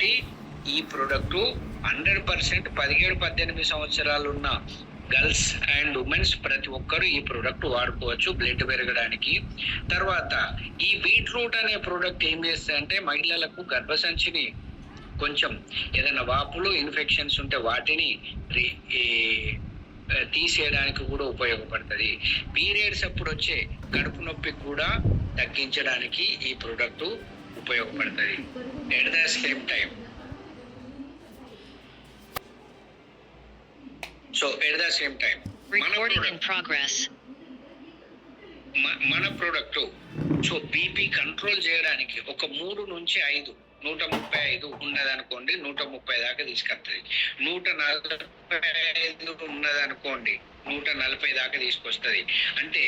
కాబట్టి ఈ ప్రోడక్ట్ 100% 17-18 సంవత్సరాలు ఉన్న గర్ల్స్ అండ్ ఉమెన్స్ ప్రతి ఒక్కరు ఈ ప్రోడక్ట్ వాడుకోవచ్చు బ్లడ్ పెరగడానికి. తర్వాత ఈ బీట్రూట్ అనే ప్రోడక్ట్ ఏం చేస్తాయంటే మహిళలకు గర్భసంచిని కొంచెం ఏదైనా వాపులు ఇన్ఫెక్షన్స్ ఉంటే వాటిని తీసేయడానికి కూడా ఉపయోగపడుతుంది. పీరియడ్స్ అప్పుడు వచ్చే కడుపు నొప్పి కూడా తగ్గించడానికి ఈ ప్రోడక్ట్ ఉపయోగపడుతుంది. ఎట్ ద సేమ్ టైం మన ప్రోడక్ట్ బీపీ కంట్రోల్ చేయడానికి ఒక 3 నుంచి 5 135 ఉన్నదనుకోండి 130 దాకా తీసుకొస్తుంది. 145 ఉన్నదనుకోండి 140 దాకా తీసుకొస్తుంది. అంటే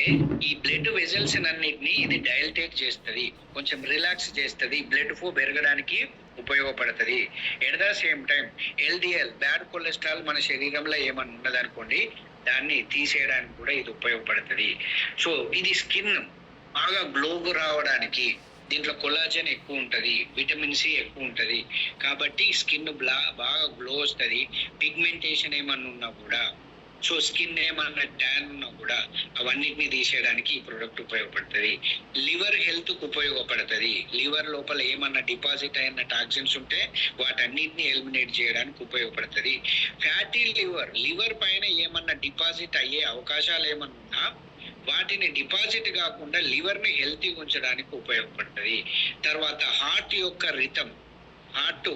ఈ బ్లడ్ వెజల్స్ అన్నిటిని ఇది డైల్టేట్ చేస్తుంది, కొంచెం రిలాక్స్ చేస్తుంది, బ్లడ్ ఫ్లో పెరగడానికి ఉపయోగపడుతుంది. At the same time LDL bad cholesterol మన శరీరంలో ఏమన్నా ఉన్నదనుకోండి దాన్ని తీసేయడానికి కూడా ఇది ఉపయోగపడుతుంది. సో ఇది స్కిన్ బాగా గ్లోగా రావడానికి, దీంట్లో కొలాజన్ ఎక్కువ ఉంటుంది, విటమిన్ సి ఎక్కువ ఉంటుంది, కాబట్టి స్కిన్ బాగా గ్లో వస్తుంది. పిగ్మెంటేషన్ ఏమన్నా ఉన్నా కూడా, సో స్కిన్ ఏమన్నా ట్యాన్ ఉన్నా కూడా అవన్నిటిని తీసేయడానికి ఈ ప్రోడక్ట్ ఉపయోగపడుతుంది. లివర్ హెల్త్ కు ఉపయోగపడుతుంది. లివర్ లోపల ఏమన్నా డిపాజిట్ అయిన టాక్సిన్స్ ఉంటే వాటన్నిటిని ఎలిమినేట్ చేయడానికి ఉపయోగపడుతుంది. ఫ్యాటీ లివర్ పైన ఏమన్నా డిపాజిట్ అయ్యే అవకాశాలు ఏమన్నా ఉన్నా వాటిని డిపాజిట్ కాకుండా లివర్ ని హెల్తీ ఉంచడానికి ఉపయోగపడుతుంది. తర్వాత హార్ట్ యొక్క రిథమ్, హార్ట్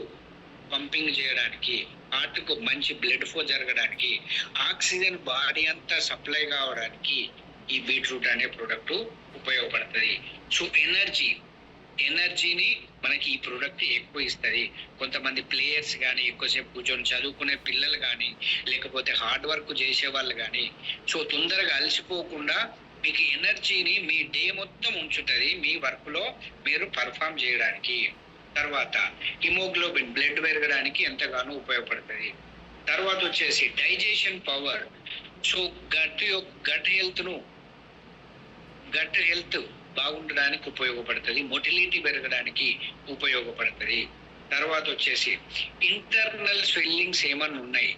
పంపింగ్ చేయడానికి, హార్ట్ కు మంచి బ్లడ్ ఫ్లో జరగడానికి, ఆక్సిజన్ బాడీ అంతా సప్లై కావడానికి ఈ బీట్రూట్ అనే ప్రోడక్ట్ ఉపయోగపడుతుంది. సో ఎనర్జీని మనకి ఈ ప్రోడక్ట్ ఎక్కువ ఇస్తుంది. కొంతమంది ప్లేయర్స్ కానీ, ఎక్కువసేపు కూర్చొని చదువుకునే పిల్లలు కానీ, లేకపోతే హార్డ్ వర్క్ చేసే వాళ్ళు కానీ, సో తొందరగా అలసిపోకుండా మీకు ఎనర్జీని మీ డే మొత్తం ఉంచుతుంది మీ వర్క్ లో మీరు పర్ఫామ్ చేయడానికి. తర్వాత హిమోగ్లోబిన్ బ్లడ్ పెరగడానికి ఎంతగానో ఉపయోగపడుతుంది. తర్వాత వచ్చేసి digestion power, so gut health బాగుండడానికి ఉపయోగపడుతుంది, మొటిలిటీ పెరగడానికి ఉపయోగపడుతుంది. తర్వాత వచ్చేసి ఇంటర్నల్ స్వెల్లింగ్స్ ఏమన్నా ఉన్నాయి,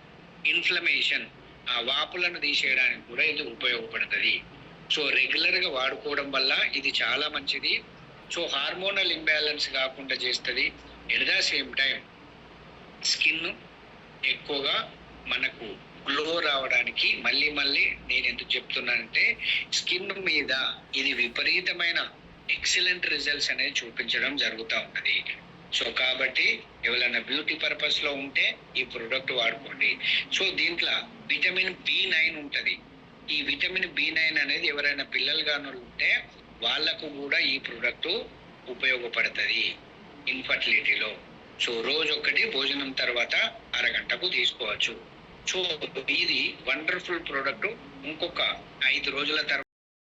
ఇన్ఫ్లమేషన్, ఆ వాపులను తీసేయడానికి కూడా ఇది ఉపయోగపడుతుంది. సో రెగ్యులర్ గా వాడుకోవడం వల్ల ఇది చాలా మంచిది. సో హార్మోనల్ ఇంబ్యాలెన్స్ కాకుండా చేస్తుంది. At the same time skin ఎక్కువగా మనకు గ్లో రావడానికి, మళ్ళీ నేను ఎందుకు చెప్తున్నానంటే స్కిన్ మీద ఇది విపరీతమైన ఎక్సలెంట్ రిజల్ట్స్ అనేది చూపించడం జరుగుతూ ఉన్నది. సో కాబట్టి ఎవరైనా బ్యూటీ పర్పస్ లో ఉంటే ఈ ప్రోడక్ట్ వాడుకోండి. సో దీంట్లో విటమిన్ B9 ఉంటుంది. ఈ విటమిన్ B9 అనేది ఎవరైనా పిల్లలు గాను ఉంటే వాళ్ళకు కూడా ఈ ప్రోడక్ట్ ఉపయోగపడుతుంది ఇన్ఫర్టిలిటీలో. సో రోజు ఒకటి భోజనం తర్వాత అరగంటకు తీసుకోవచ్చు. సో ఇది వండర్ఫుల్ ప్రోడక్ట్. ఇంకొక 5 రోజుల తర్వాత